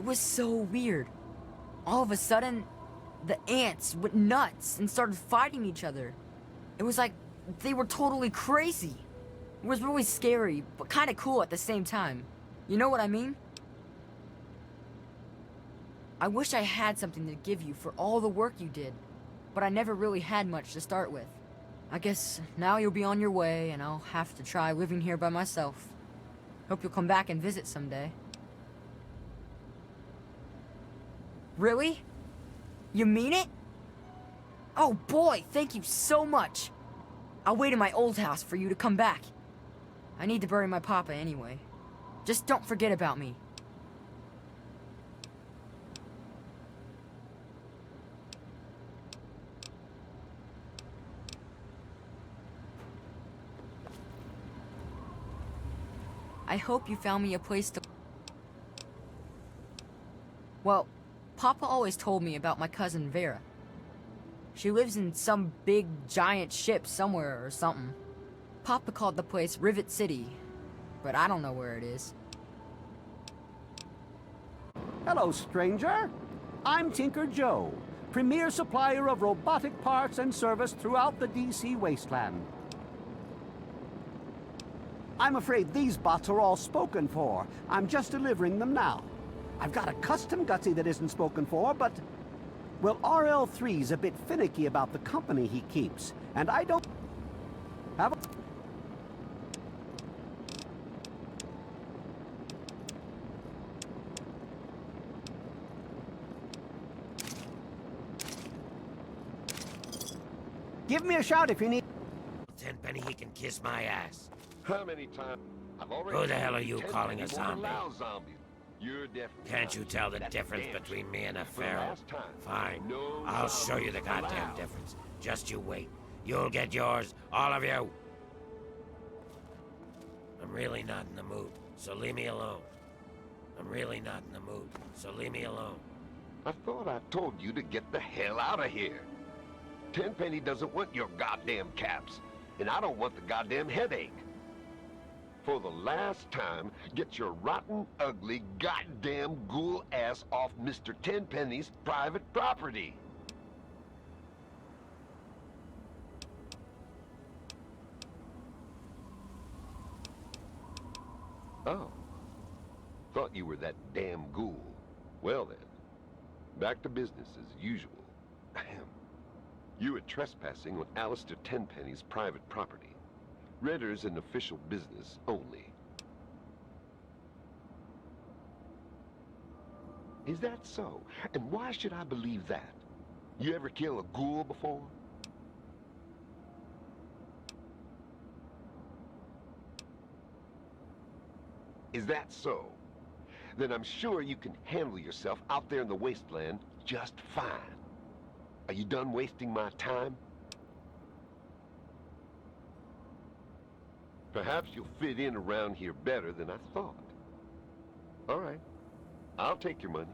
It was so weird. All of a sudden, the ants went nuts and started fighting each other. It was like they were totally crazy. It was really scary, but kind of cool at the same time. You know what I mean? I wish I had something to give you for all the work you did, but I never really had much to start with. I guess now you'll be on your way, and I'll have to try living here by myself. Hope you'll come back and visit someday. Really? You mean it? Oh boy, thank you so much. I'll wait in my old house for you to come back. I need to bury my papa anyway. Just don't forget about me. I hope you found me a place to... Well, Papa always told me about my cousin Vera. She lives in some big, giant ship somewhere or something. Papa called the place Rivet City, but I don't know where it is. Hello, stranger. I'm Tinker Joe, premier supplier of robotic parts and service throughout the DC wasteland. I'm afraid these bots are all spoken for. I'm just delivering them now. I've got a custom Gutsy that isn't spoken for, but... well, RL3's a bit finicky about the company he keeps, and I don't... have a... Give me a shout if you need... Tenpenny, he can kiss my ass. How many times? Who the hell are you calling a zombie? You're definitely Can't you tell the difference between me and a feral? Fine. I'll show you the goddamn difference. Just you wait. You'll get yours, all of you. I'm really not in the mood, so leave me alone. I'm really not in the mood, so leave me alone. I thought I told you to get the hell out of here. Tenpenny doesn't want your goddamn caps, and I don't want the goddamn headache. For the last time, get your rotten, ugly, goddamn ghoul ass off Mr. Tenpenny's private property. Oh. Thought you were that damn ghoul. Well then, back to business as usual. You are trespassing on Alistair Tenpenny's private property. Renter's an official business only. Is that so? And why should I believe that? You ever kill a ghoul before? Is that so? Then I'm sure you can handle yourself out there in the wasteland just fine. Are you done wasting my time? Perhaps you'll fit in around here better than I thought. All right, I'll take your money.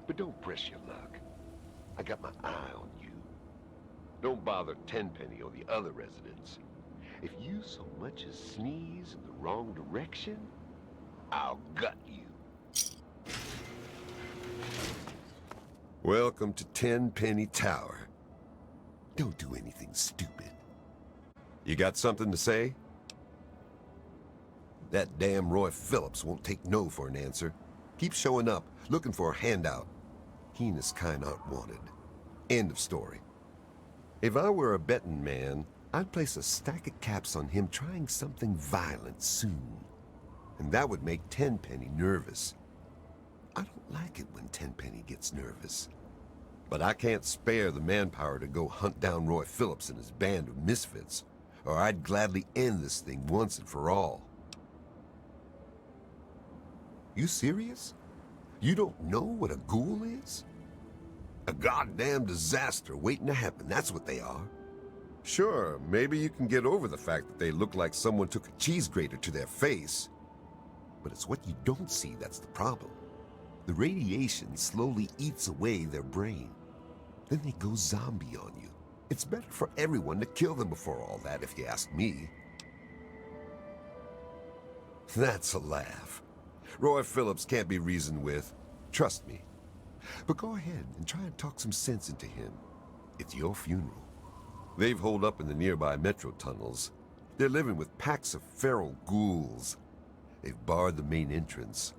But don't press your luck. I got my eye on you. Don't bother Tenpenny or the other residents. If you so much as sneeze in the wrong direction, I'll gut you. Welcome to Tenpenny Tower. Don't do anything stupid. You got something to say? That damn Roy Phillips won't take no for an answer. Keep showing up, looking for a handout. He and his kind aren't wanted. End of story. If I were a betting man, I'd place a stack of caps on him trying something violent soon. And that would make Tenpenny nervous. I don't like it when Tenpenny gets nervous. But I can't spare the manpower to go hunt down Roy Phillips and his band of misfits, or I'd gladly end this thing once and for all. You serious? You don't know what a ghoul is? A goddamn disaster waiting to happen, that's what they are. Sure, maybe you can get over the fact that they look like someone took a cheese grater to their face. But it's what you don't see that's the problem. The radiation slowly eats away their brain. Then they go zombie on you. It's better for everyone to kill them before all that, if you ask me. That's a laugh. Roy Phillips can't be reasoned with. Trust me. But go ahead and try and talk some sense into him. It's your funeral. They've holed up in the nearby metro tunnels. They're living with packs of feral ghouls. They've barred the main entrance.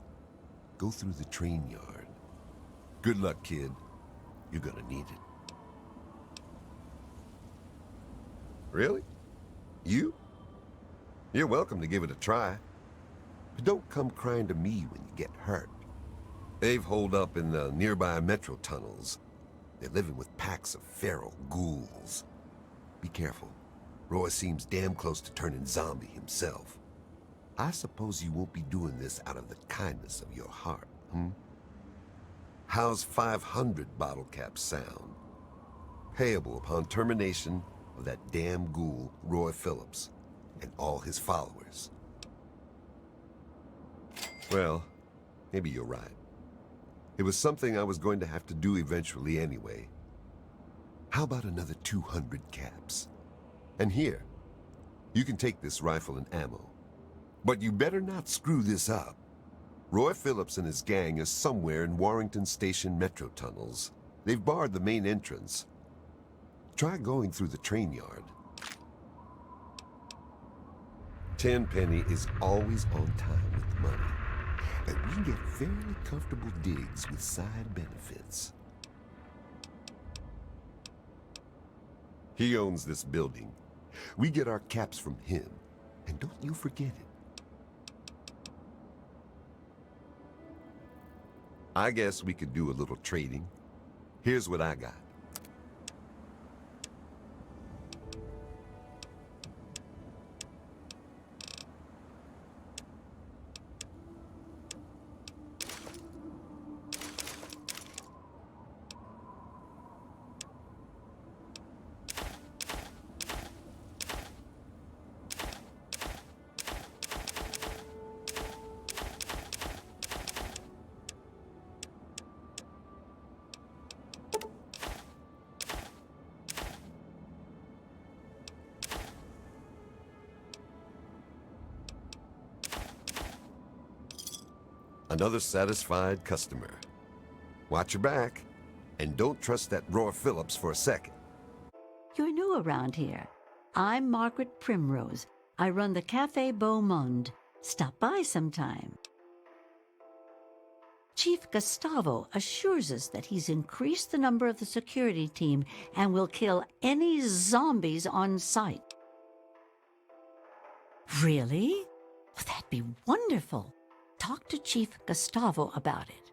Go through the train yard. Good luck, kid. You're gonna need it. Really? You? You're welcome to give it a try. But don't come crying to me when you get hurt. They've holed up in the nearby metro tunnels. They're living with packs of feral ghouls. Be careful. Roy seems damn close to turning zombie himself. I suppose you won't be doing this out of the kindness of your heart, hmm? How's 500 bottle caps sound? Payable upon termination of that damn ghoul, Roy Phillips, and all his followers. Well, maybe you're right. It was something I was going to have to do eventually anyway. How about another 200 caps? And here, you can take this rifle and ammo. But you better not screw this up. Roy Phillips and his gang is somewhere in Warrington Station metro tunnels. They've barred the main entrance. Try going through the train yard. Tenpenny is always on time with the money. And we get fairly comfortable digs with side benefits. He owns this building. We get our caps from him. And don't you forget it. I guess we could do a little trading. Here's what I got. Another satisfied customer. Watch your back, and don't trust that Roy Phillips for a second. You're new around here. I'm Margaret Primrose. I run the Café Beau Monde. Stop by sometime. Chief Gustavo assures us that he's increased the number of the security team and will kill any zombies on sight. Really? Well, that'd be wonderful. Talk to Chief Gustavo about it.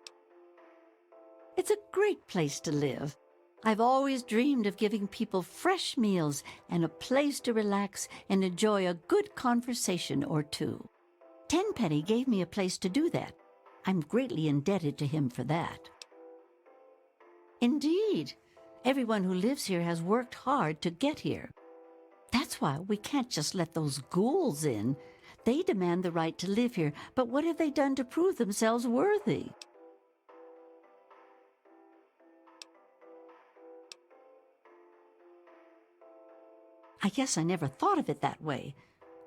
It's a great place to live. I've always dreamed of giving people fresh meals and a place to relax and enjoy a good conversation or two. Tenpenny gave me a place to do that. I'm greatly indebted to him for that. Indeed, everyone who lives here has worked hard to get here. That's why we can't just let those ghouls in. They demand the right to live here, but what have they done to prove themselves worthy? I guess I never thought of it that way.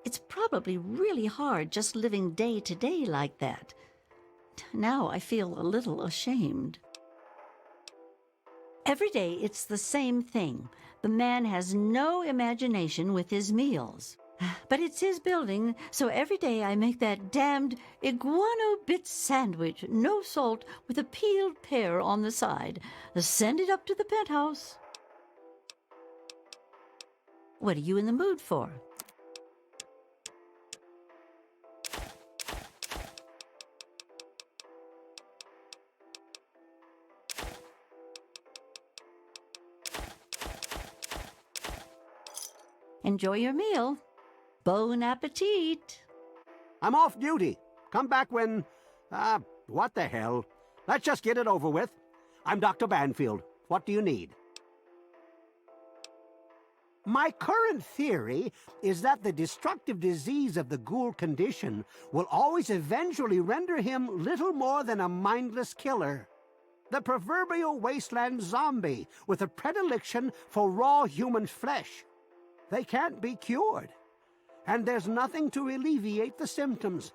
It's probably really hard just living day to day like that. Now I feel a little ashamed. Every day it's the same thing. The man has no imagination with his meals. But it's his building, so every day I make that damned iguana bit sandwich, no salt, with a peeled pear on the side. Send it up to the penthouse. What are you in the mood for? Enjoy your meal. Bon appetit. I'm off duty. Come back when... what the hell? Let's just get it over with. I'm Dr. Banfield. What do you need? My current theory is that the destructive disease of the ghoul condition will always eventually render him little more than a mindless killer. The proverbial wasteland zombie with a predilection for raw human flesh. They can't be cured. And there's nothing to alleviate the symptoms.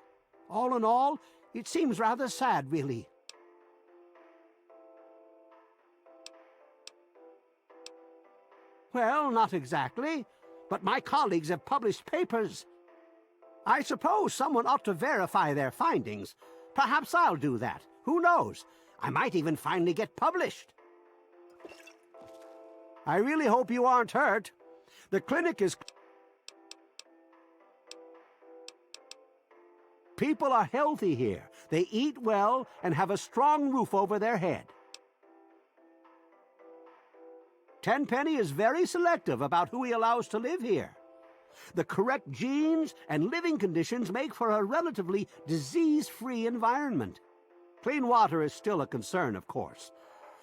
All in all, it seems rather sad, really. Well, not exactly, but my colleagues have published papers. I suppose someone ought to verify their findings. Perhaps I'll do that. Who knows? I might even finally get published. I really hope you aren't hurt. The clinic is... People are healthy here. They eat well and have a strong roof over their head. Tenpenny is very selective about who he allows to live here. The correct genes and living conditions make for a relatively disease-free environment. Clean water is still a concern, of course,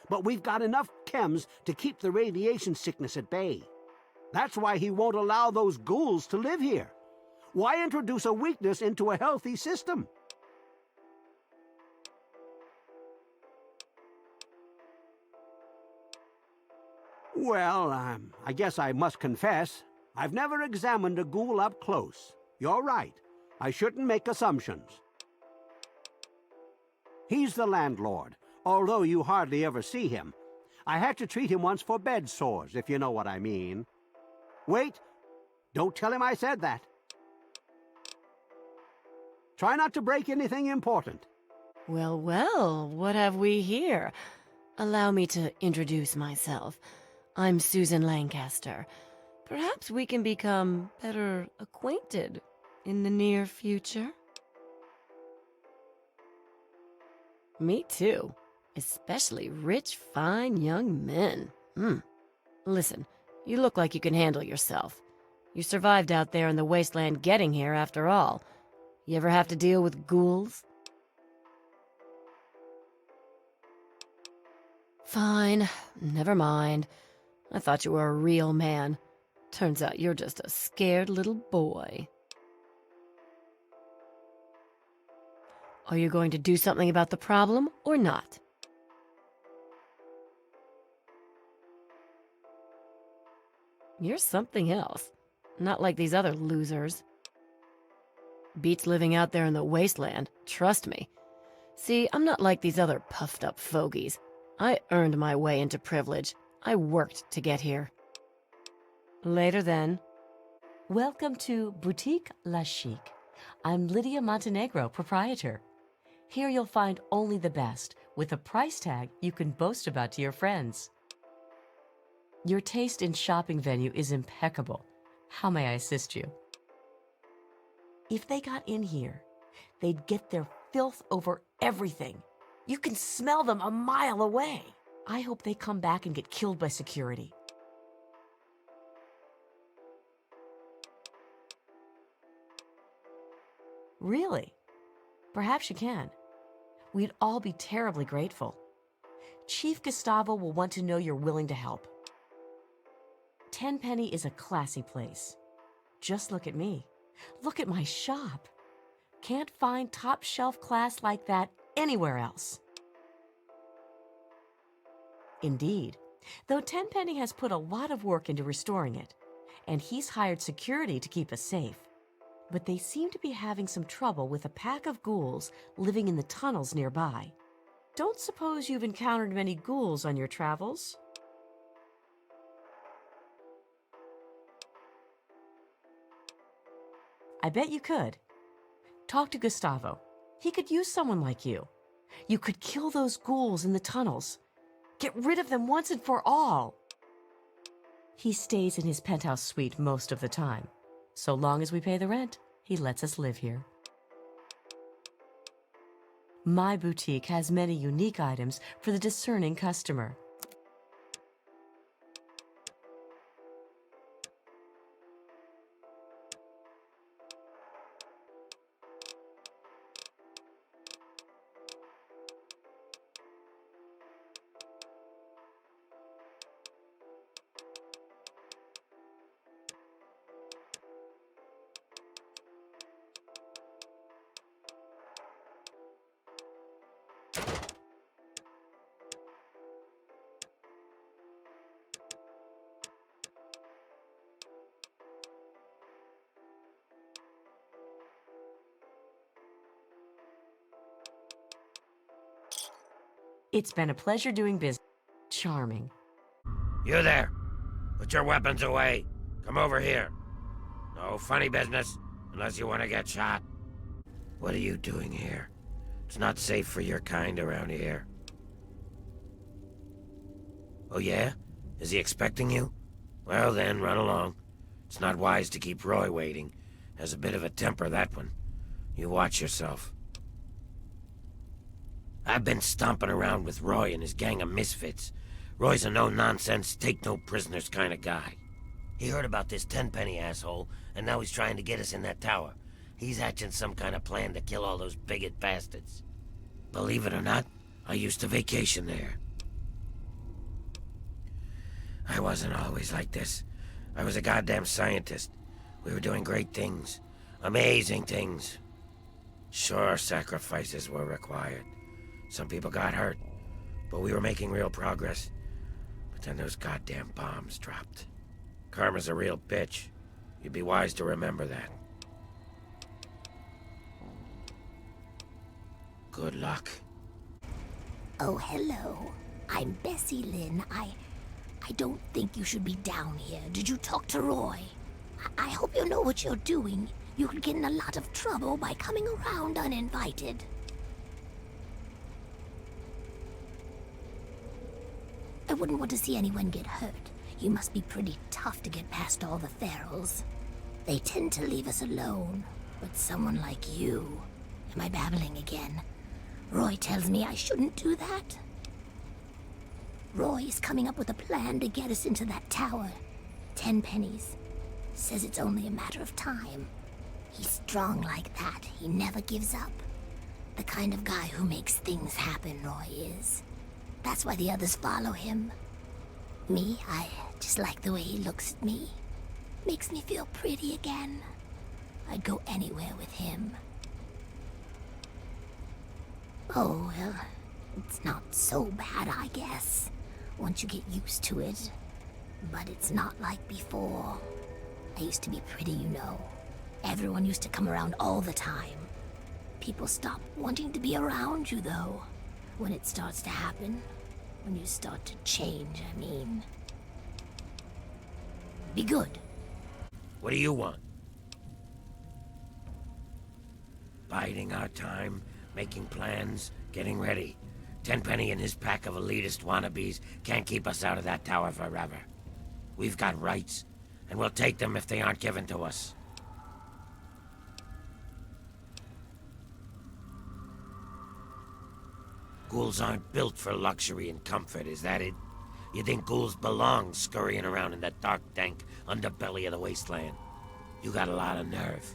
but we've got enough chems to keep the radiation sickness at bay. That's why he won't allow those ghouls to live here. Why introduce a weakness into a healthy system? Well, I guess I must confess, I've never examined a ghoul up close. You're right. I shouldn't make assumptions. He's the landlord, although you hardly ever see him. I had to treat him once for bed sores, if you know what I mean. Wait, don't tell him I said that. Try not to break anything important. Well, well, what have we here? Allow me to introduce myself. I'm Susan Lancaster. Perhaps we can become better acquainted in the near future? Me too. Especially rich, fine young men. Listen, you look like you can handle yourself. You survived out there in the wasteland getting here, after all. You ever have to deal with ghouls? Fine, never mind. I thought you were a real man. Turns out you're just a scared little boy. Are you going to do something about the problem or not? You're something else. Not like these other losers. Beats living out there in the wasteland, trust me. See, I'm not like these other puffed-up fogies. I earned my way into privilege. I worked to get here. Later then. Welcome to Boutique La Chic. I'm Lydia Montenegro, proprietor. Here you'll find only the best, with a price tag you can boast about to your friends. Your taste in shopping venue is impeccable. How may I assist you? If they got in here, they'd get their filth over everything. You can smell them a mile away. I hope they come back and get killed by security. Really? Perhaps you can. We'd all be terribly grateful. Chief Gustavo will want to know you're willing to help. Tenpenny is a classy place. Just look at me. Look at my shop. Can't find top shelf class like that anywhere else. Indeed, though Tenpenny has put a lot of work into restoring it, and he's hired security to keep us safe. But they seem to be having some trouble with a pack of ghouls living in the tunnels nearby. Don't suppose you've encountered many ghouls on your travels? I bet you could. Talk to Gustavo. He could use someone like you. You could kill those ghouls in the tunnels. Get rid of them once and for all. He stays in his penthouse suite most of the time. So long as we pay the rent, he lets us live here. My boutique has many unique items for the discerning customer. It's been a pleasure doing business. Charming. You there. Put your weapons away. Come over here. No funny business, unless you want to get shot. What are you doing here? It's not safe for your kind around here. Oh yeah? Is he expecting you? Well then, run along. It's not wise to keep Roy waiting. Has a bit of a temper, that one. You watch yourself. I've been stomping around with Roy and his gang of misfits. Roy's a no-nonsense, take-no-prisoners kind of guy. He heard about this Tenpenny asshole, and now he's trying to get us in that tower. He's hatching some kind of plan to kill all those bigot bastards. Believe it or not, I used to vacation there. I wasn't always like this. I was a goddamn scientist. We were doing great things. Amazing things. Sure, sacrifices were required. Some people got hurt, but we were making real progress. But then those goddamn bombs dropped. Karma's a real bitch. You'd be wise to remember that. Good luck. Oh, hello. I'm Bessie Lynn. I don't think you should be down here. Did you talk to Roy? I hope you know what you're doing. You could get in a lot of trouble by coming around uninvited. I wouldn't want to see anyone get hurt. You must be pretty tough to get past all the ferals. They tend to leave us alone, but someone like you... Am I babbling again? Roy tells me I shouldn't do that. Roy is coming up with a plan to get us into that tower. Tenpenny's. Says it's only a matter of time. He's strong like that. He never gives up. The kind of guy who makes things happen, Roy is. That's why the others follow him. Me, I just like the way he looks at me. Makes me feel pretty again. I'd go anywhere with him. Oh, well, it's not so bad, I guess, once you get used to it. But it's not like before. I used to be pretty, you know. Everyone used to come around all the time. People stop wanting to be around you, though, when it starts to happen. When you start to change, I mean. Be good. What do you want? Biding our time, making plans, getting ready. Tenpenny and his pack of elitist wannabes can't keep us out of that tower forever. We've got rights, and we'll take them if they aren't given to us. Ghouls aren't built for luxury and comfort, is that it? You think ghouls belong scurrying around in that dark, dank underbelly of the wasteland? You got a lot of nerve.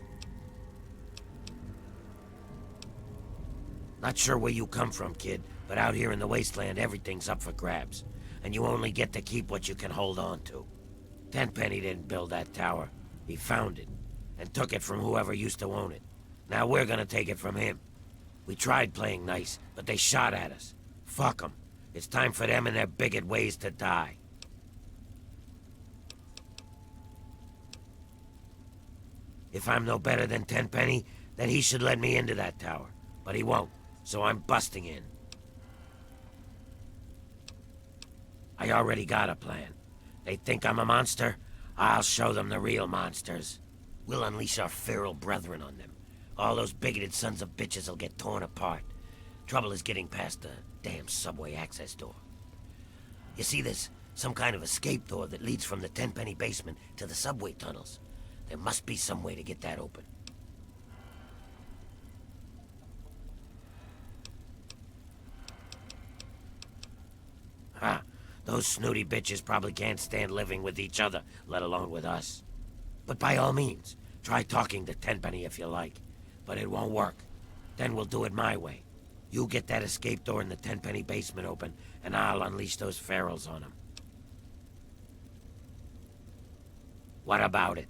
Not sure where you come from, kid, but out here in the wasteland, everything's up for grabs. And you only get to keep what you can hold on to. Tenpenny didn't build that tower. He found it, and took it from whoever used to own it. Now we're gonna take it from him. We tried playing nice, but they shot at us. Fuck them. It's time for them and their bigot ways to die. If I'm no better than Tenpenny, then he should let me into that tower. But he won't, so I'm busting in. I already got a plan. They think I'm a monster? I'll show them the real monsters. We'll unleash our feral brethren on them. All those bigoted sons of bitches will get torn apart. Trouble is getting past the damn subway access door. You see, there's some kind of escape door that leads from the Tenpenny basement to the subway tunnels. There must be some way to get that open. Ha! Those snooty bitches probably can't stand living with each other, let alone with us. But by all means, try talking to Tenpenny if you like. But it won't work. Then we'll do it my way. You get that escape door in the Tenpenny basement open, and I'll unleash those ferals on them. What about it?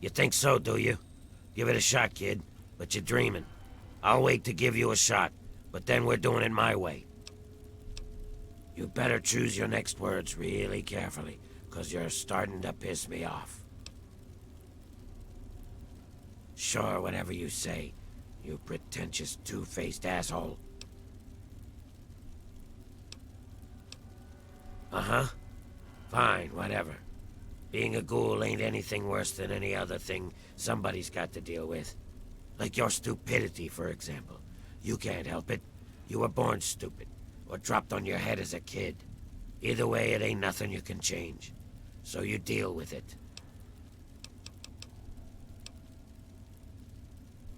You think so, do you? Give it a shot, kid. But you're dreaming. I'll wait to give you a shot, but then we're doing it my way. You better choose your next words really carefully, 'cause you're starting to piss me off. Sure, whatever you say, you pretentious two-faced asshole. Uh-huh. Fine, whatever. Being a ghoul ain't anything worse than any other thing somebody's got to deal with. Like your stupidity, for example. You can't help it. You were born stupid, or dropped on your head as a kid. Either way, it ain't nothing you can change. So you deal with it.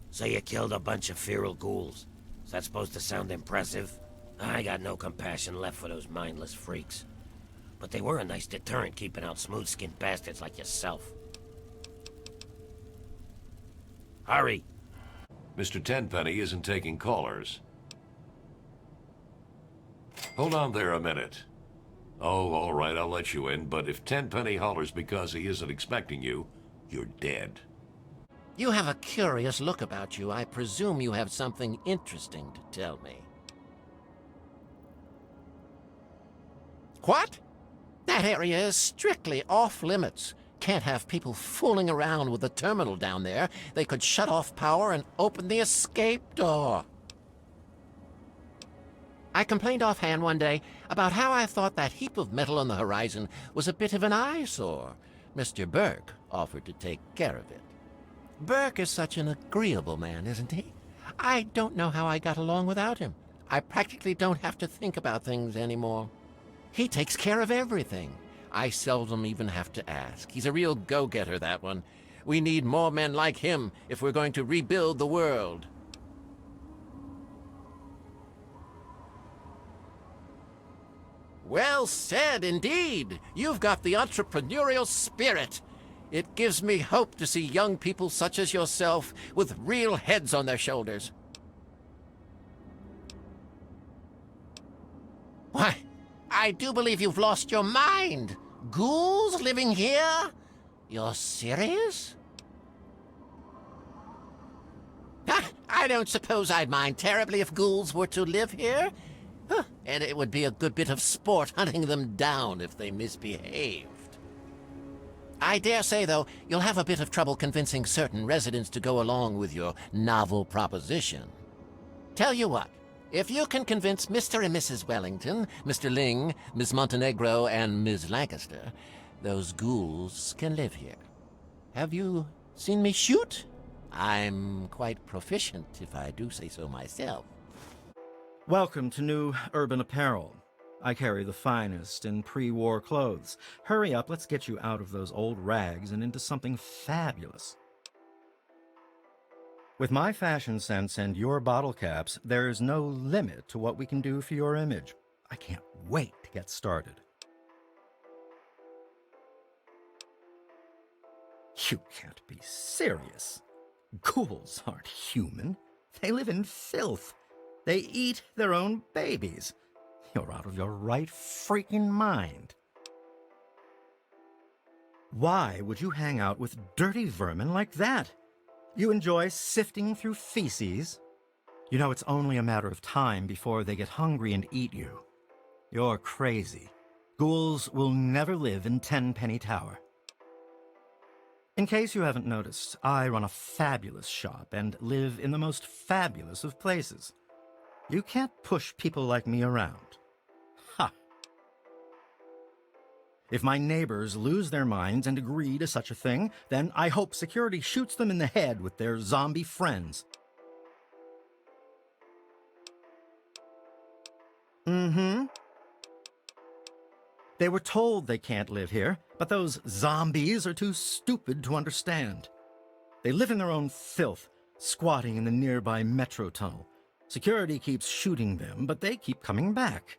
So you killed a bunch of feral ghouls. Is that supposed to sound impressive? I got no compassion left for those mindless freaks. But they were a nice deterrent keeping out smooth-skinned bastards like yourself. Hurry! Mr. Tenpenny isn't taking callers. Hold on there a minute. Oh, all right, I'll let you in, but if Tenpenny hollers because he isn't expecting you, you're dead. You have a curious look about you. I presume you have something interesting to tell me. What? That area is strictly off-limits. Can't have people fooling around with the terminal down there. They could shut off power and open the escape door. I complained offhand one day about how I thought that heap of metal on the horizon was a bit of an eyesore. Mr. Burke offered to take care of it. Burke is such an agreeable man, isn't he? I don't know how I got along without him. I practically don't have to think about things anymore. He takes care of everything. I seldom even have to ask. He's a real go-getter, that one. We need more men like him if we're going to rebuild the world. Well said, indeed. You've got the entrepreneurial spirit. It gives me hope to see young people such as yourself with real heads on their shoulders. Why, I do believe you've lost your mind. Ghouls living here? You're serious? I don't suppose I'd mind terribly if ghouls were to live here. And it would be a good bit of sport hunting them down if they misbehaved. I dare say, though, you'll have a bit of trouble convincing certain residents to go along with your novel proposition. Tell you what, if you can convince Mr. and Mrs. Wellington, Mr. Ling, Miss Montenegro, and Ms. Lancaster, those ghouls can live here. Have you seen me shoot? I'm quite proficient, if I do say so myself. Welcome to New Urban Apparel. I carry the finest in pre-war clothes. Hurry up, let's get you out of those old rags and into something fabulous. With my fashion sense and your bottle caps, there's no limit to what we can do for your image. I can't wait to get started. You can't be serious. Ghouls aren't human. They live in filth. They eat their own babies. You're out of your right freaking mind. Why would you hang out with dirty vermin like that? You enjoy sifting through feces? You know it's only a matter of time before they get hungry and eat you. You're crazy. Ghouls will never live in Tenpenny Tower. In case you haven't noticed, I run a fabulous shop and live in the most fabulous of places. You can't push people like me around. Ha! If my neighbors lose their minds and agree to such a thing, then I hope security shoots them in the head with their zombie friends. Mm-hmm. They were told they can't live here, but those zombies are too stupid to understand. They live in their own filth, squatting in the nearby metro tunnel. Security keeps shooting them, but they keep coming back.